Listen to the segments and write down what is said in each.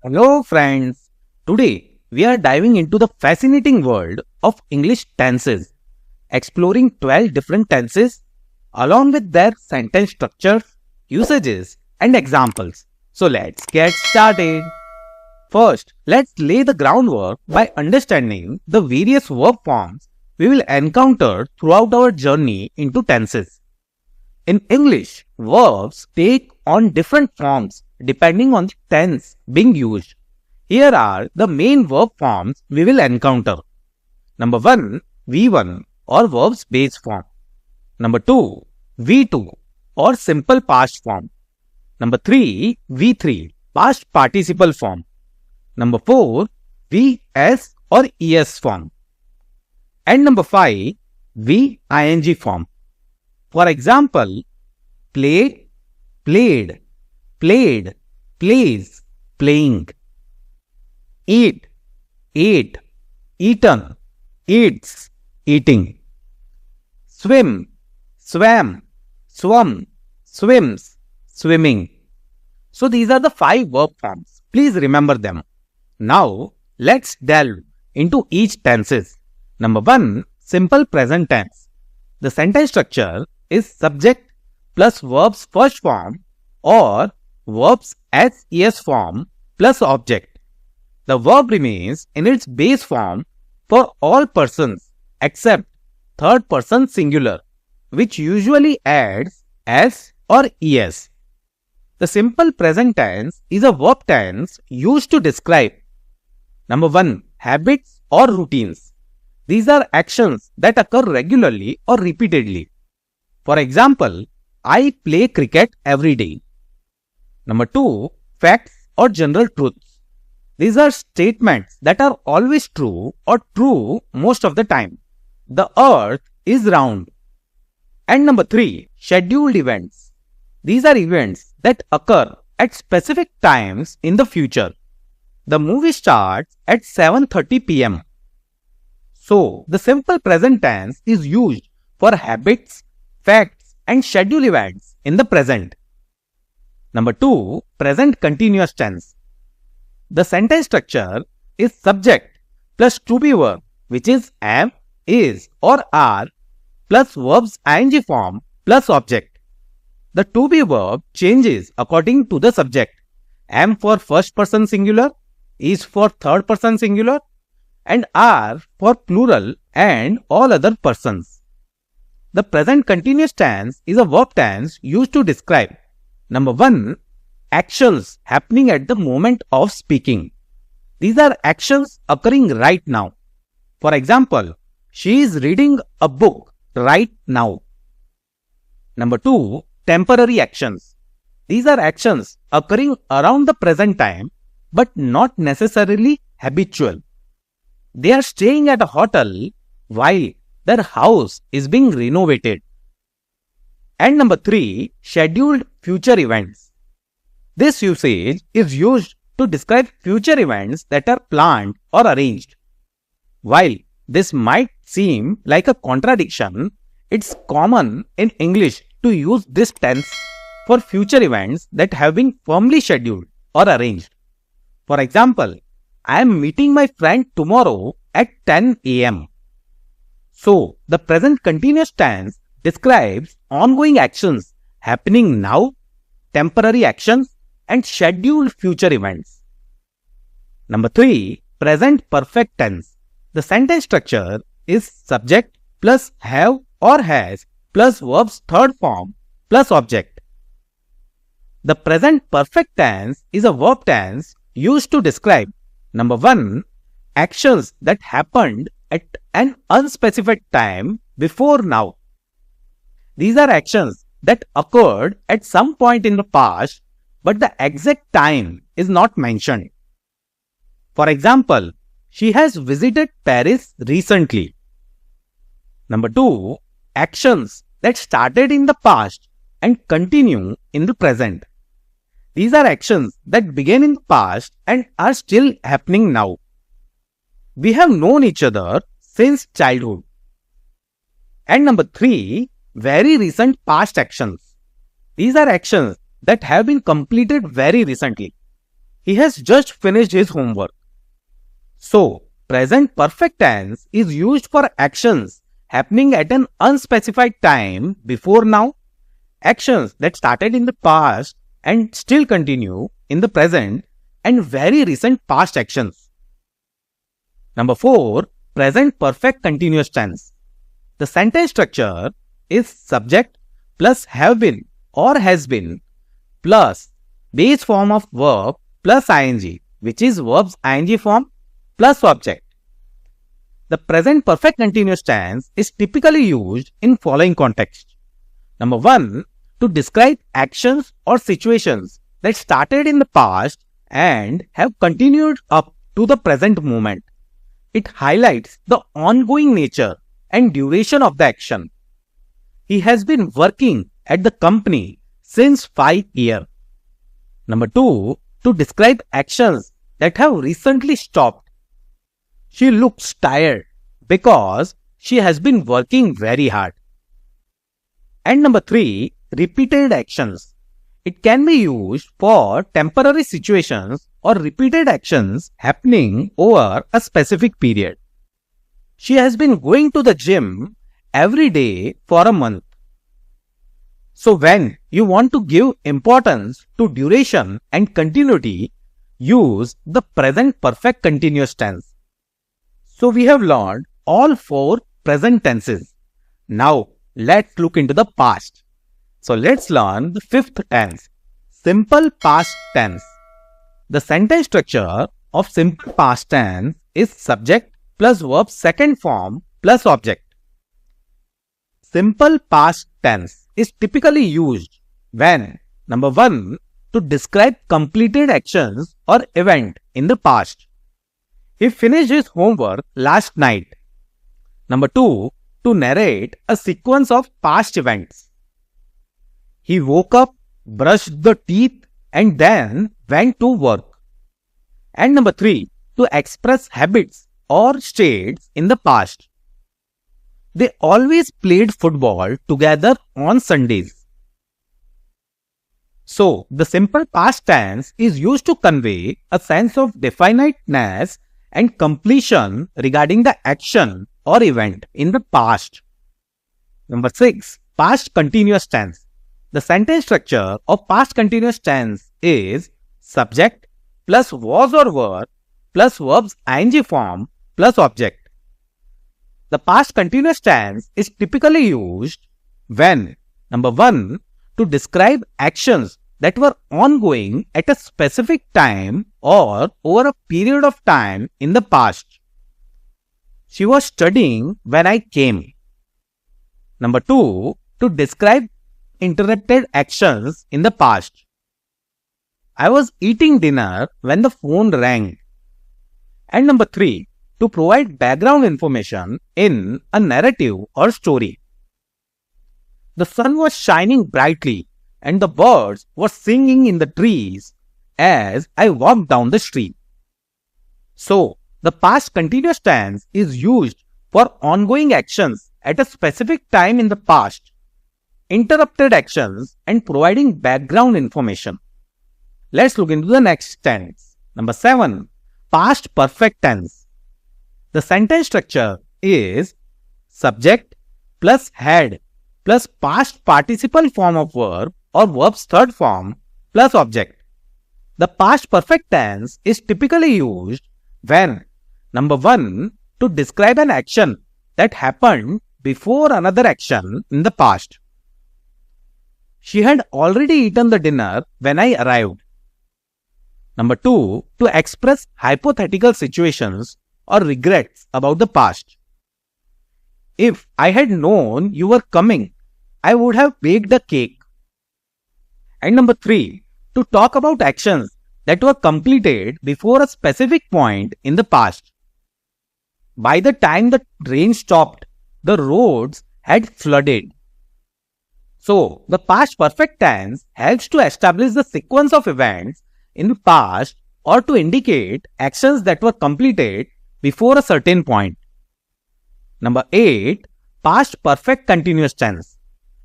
Hello friends, today we are diving into the fascinating world of English tenses, exploring 12 different tenses along with their sentence structures, usages and examples. So let's get started. First, let's lay the groundwork by understanding the various verb forms we will encounter throughout our journey into tenses. In English, verbs take on different forms depending on the tense being used. Here are the main verb forms we will encounter. Number 1, V1 or verbs base form. Number 2, V2 or simple past form. Number 3, V3 past participle form. Number 4, VS or ES form. And number 5, VING form. For example, played, played, played, plays, playing. Eat, ate, eaten, eats, eating. Swim, swam, swum, swims, swimming. So these are the 5 verb forms. Please remember them. Now, let's delve into each tenses. Number 1, simple present tense. The sentence structure is subject plus verb's first form or verb's SES form plus object. The verb remains in its base form for all persons except third person singular, which usually adds S or ES. The simple present tense is a verb tense used to describe number 1, habits or routines. These are actions that occur regularly or repeatedly. For example, I play cricket every day. Number 2, facts or general truths. These are statements that are always true or true most of the time. The earth is round. And number 3, scheduled events. These are events that occur at specific times in the future. The movie starts at 7:30 p.m. So, the simple present tense is used for habits, facts and schedule events in the present. Number 2, present continuous tense. The sentence structure is subject plus to be verb, which is am, is or are plus verb's ing form plus object. The to be verb changes according to the subject. Am for first person singular, is for third person singular, and are for plural and all other persons. The present continuous tense is a verb tense used to describe number 1, actions happening at the moment of speaking. These are actions occurring right now. For example, she is reading a book right now. Number 2, temporary actions. These are actions occurring around the present time but not necessarily habitual. They are staying at a hotel while their house is being renovated. And number 3, scheduled future events. This usage is used to describe future events that are planned or arranged. While this might seem like a contradiction, it's common in English to use this tense for future events that have been firmly scheduled or arranged. For example, I am meeting my friend tomorrow at 10 a.m. So, the present continuous tense describes ongoing actions happening now, temporary actions, and scheduled future events. Number 3, present perfect tense. The sentence structure is subject plus have or has plus verb's third form plus object. The present perfect tense is a verb tense used to describe number 1, actions that happened at an unspecified time before now. These are actions that occurred at some point in the past, but the exact time is not mentioned. For example, she has visited Paris recently. Number 2, actions that started in the past and continue in the present. These are actions that began in the past and are still happening now. We have known each other since childhood. And number 3, very recent past actions. These are actions that have been completed very recently. He has just finished his homework. So, present perfect tense is used for actions happening at an unspecified time before now, actions that started in the past and still continue in the present, and very recent past actions. Number 4. Present perfect continuous tense. The sentence structure is subject plus have been or has been plus base form of verb plus ing, which is verb's ing form plus object. The present perfect continuous tense is typically used in following context. Number 1. To describe actions or situations that started in the past and have continued up to the present moment. It highlights the ongoing nature and duration of the action. He has been working at the company since 5 years. Number 2. To describe actions that have recently stopped. She looks tired because she has been working very hard. And number 3. Repeated actions. It can be used for temporary situations or repeated actions happening over a specific period. She has been going to the gym every day for a month. So when you want to give importance to duration and continuity, use the present perfect continuous tense. So we have learned all 4 present tenses. Now let's look into the past. So let's learn the 5th tense, simple past tense. The sentence structure of simple past tense is subject plus verb second form plus object. Simple past tense is typically used when number 1. To describe completed actions or event in the past. He finished his homework last night. Number 2. To narrate a sequence of past events. He woke up, brushed the teeth, and then went to work. And number 3. To express habits or states in the past. They always played football together on Sundays. So, the simple past tense is used to convey a sense of definiteness and completion regarding the action or event in the past. Number 6. Past continuous tense. The sentence structure of past continuous tense is subject plus was or were plus verb's ing form plus object. The past continuous tense is typically used when number 1. To describe actions that were ongoing at a specific time or over a period of time in the past. She was studying when I came. Number 2. To describe interrupted actions in the past. I was eating dinner when the phone rang. And number 3. To provide background information in a narrative or story. The sun was shining brightly and the birds were singing in the trees as I walked down the street. So, the past continuous tense is used for ongoing actions at a specific time in the past, interrupted actions, and providing background information. Let's look into the next tense. Number 7. Past perfect tense. The sentence structure is subject plus had plus past participle form of verb or verb's third form plus object. The past perfect tense is typically used when number 1. To describe an action that happened before another action in the past. She had already eaten the dinner when I arrived. Number 2. To express hypothetical situations or regrets about the past. If I had known you were coming, I would have baked a cake. And number 3. To talk about actions that were completed before a specific point in the past. By the time the rain stopped, the roads had flooded. So, the past perfect tense helps to establish the sequence of events in the past or to indicate actions that were completed before a certain point. Number 8. Past perfect continuous tense.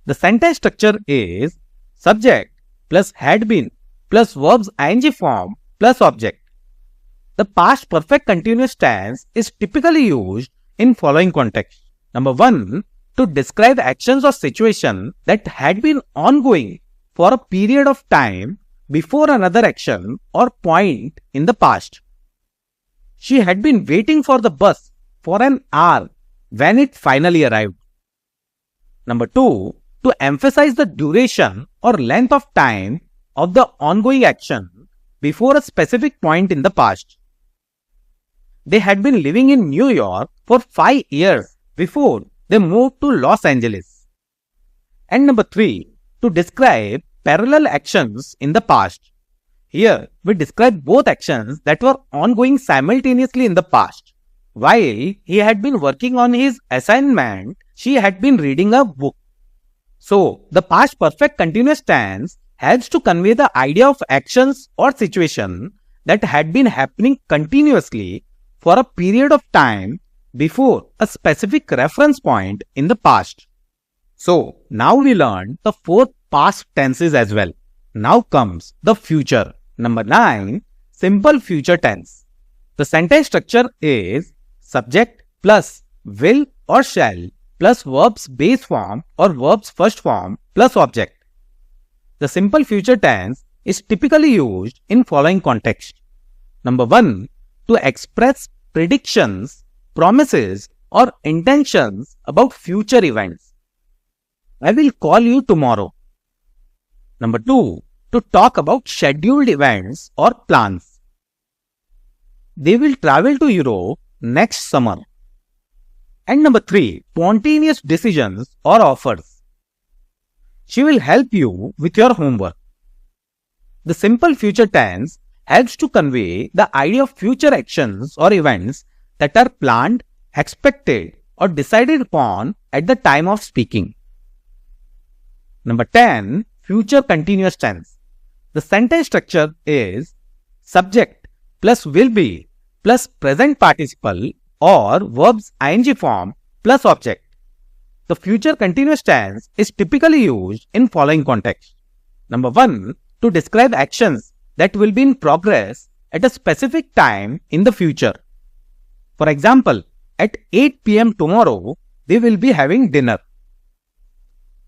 The sentence structure is subject plus had been plus verb's ing form plus object. The past perfect continuous tense is typically used in following context. Number 1. To describe actions or situation that had been ongoing for a period of time before another action or point in the past. She had been waiting for the bus for an hour when it finally arrived. Number 2. To emphasize the duration or length of time of the ongoing action before a specific point in the past. They had been living in New York for 5 years before they moved to Los Angeles. And number 3. To describe parallel actions in the past. Here, we describe both actions that were ongoing simultaneously in the past. While he had been working on his assignment, she had been reading a book. So, the past perfect continuous tense helps to convey the idea of actions or situation that had been happening continuously for a period of time before a specific reference point in the past. So, now we learned the 4 past tenses as well. Now comes the future. Number 9. Simple future tense. The sentence structure is subject plus will or shall plus verb's base form or verb's first form plus object. The simple future tense is typically used in following context. Number 1. To express predictions, promises, or intentions about future events. I will call you tomorrow. Number 2. To talk about scheduled events or plans. They will travel to Europe next summer. And number 3. Spontaneous decisions or offers. She will help you with your homework. The simple future tense helps to convey the idea of future actions or events that are planned, expected, or decided upon at the time of speaking. Number 10. Future continuous tense. The sentence structure is subject plus will be plus present participle or verb's ing form plus object. The future continuous tense is typically used in following context. Number 1. To describe actions that will be in progress at a specific time in the future. For example, at 8 p.m. tomorrow, they will be having dinner.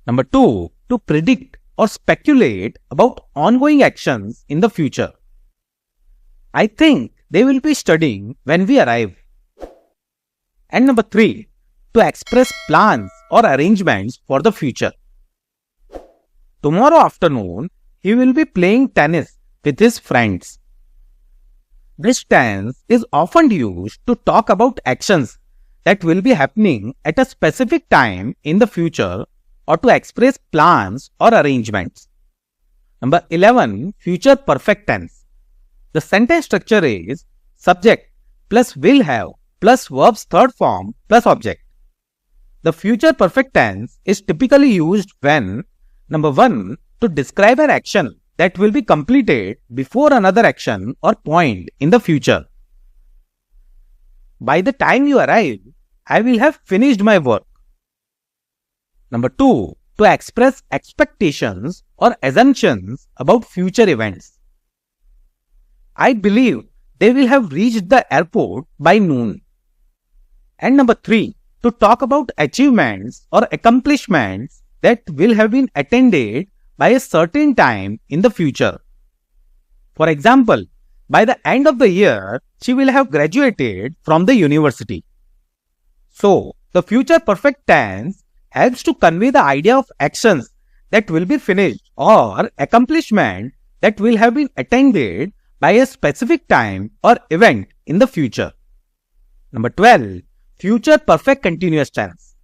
Number 2. To predict or speculate about ongoing actions in the future. I think they will be studying when we arrive. And number 3. To express plans or arrangements for the future. Tomorrow afternoon, he will be playing tennis with his friends. This tense is often used to talk about actions that will be happening at a specific time in the future or to express plans or arrangements. Number 11. Future perfect tense. The sentence structure is subject plus will have plus verb's third form plus object. The future perfect tense is typically used when number 1. To describe an action that will be completed before another action or point in the future. By the time you arrive, I will have finished my work. Number 2. To express expectations or assumptions about future events. I believe they will have reached the airport by noon. And number 3. To talk about achievements or accomplishments that will have been attained by a certain time in the future. For example, by the end of the year, she will have graduated from the university. So, the future perfect tense helps to convey the idea of actions that will be finished or accomplishment that will have been attained by a specific time or event in the future. Number 12. Future perfect continuous tense.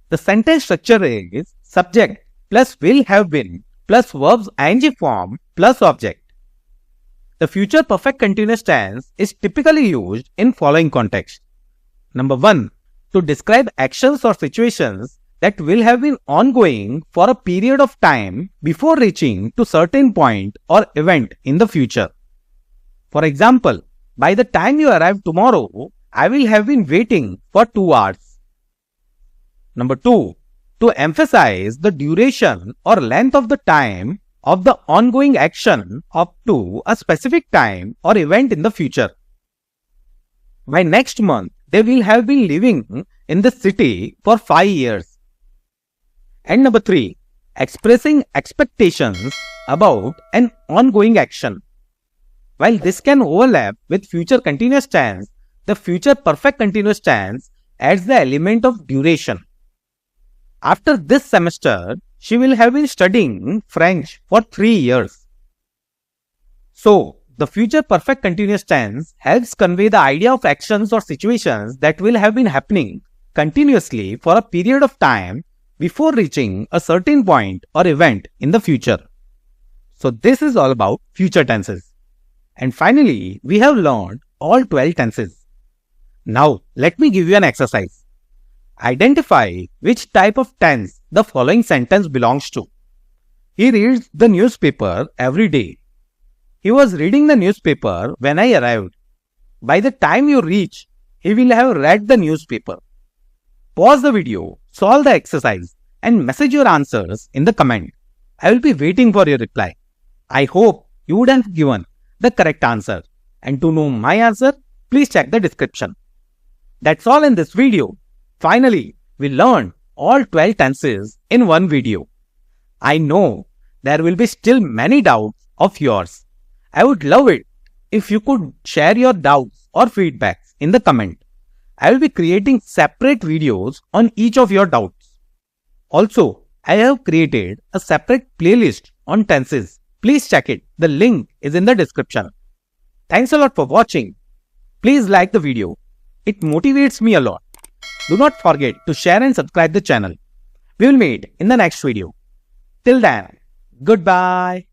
The sentence structure is subject plus will have been plus verb's ing form plus object. The future perfect continuous tense is typically used in following context. Number 1. To describe actions or situations that will have been ongoing for a period of time before reaching to certain point or event in the future. For example, by the time you arrive tomorrow, I will have been waiting for 2 hours. Number 2. To emphasize the duration or length of the time of the ongoing action up to a specific time or event in the future. By next month, they will have been living in the city for 5 years. And number 3, expressing expectations about an ongoing action. While this can overlap with future continuous tense, the future perfect continuous tense adds the element of duration. After this semester, she will have been studying French for 3 years. So, the future perfect continuous tense helps convey the idea of actions or situations that will have been happening continuously for a period of time before reaching a certain point or event in the future. So, this is all about future tenses. And finally, we have learned all 12 tenses. Now, let me give you an exercise. Identify which type of tense the following sentence belongs to. He reads the newspaper every day. He was reading the newspaper when I arrived. By the time you reach, he will have read the newspaper. Pause the video, solve the exercise, and message your answers in the comment. I will be waiting for your reply. I hope you would have given the correct answer. And to know my answer, please check the description. That's all in this video. Finally, we learned all 12 tenses in one video. I know there will be still many doubts of yours. I would love it if you could share your doubts or feedbacks in the comment. I will be creating separate videos on each of your doubts. Also, I have created a separate playlist on tenses. Please check it. The link is in the description. Thanks a lot for watching. Please like the video. It motivates me a lot. Do not forget to share and subscribe the channel. We will meet in the next video. Till then, goodbye.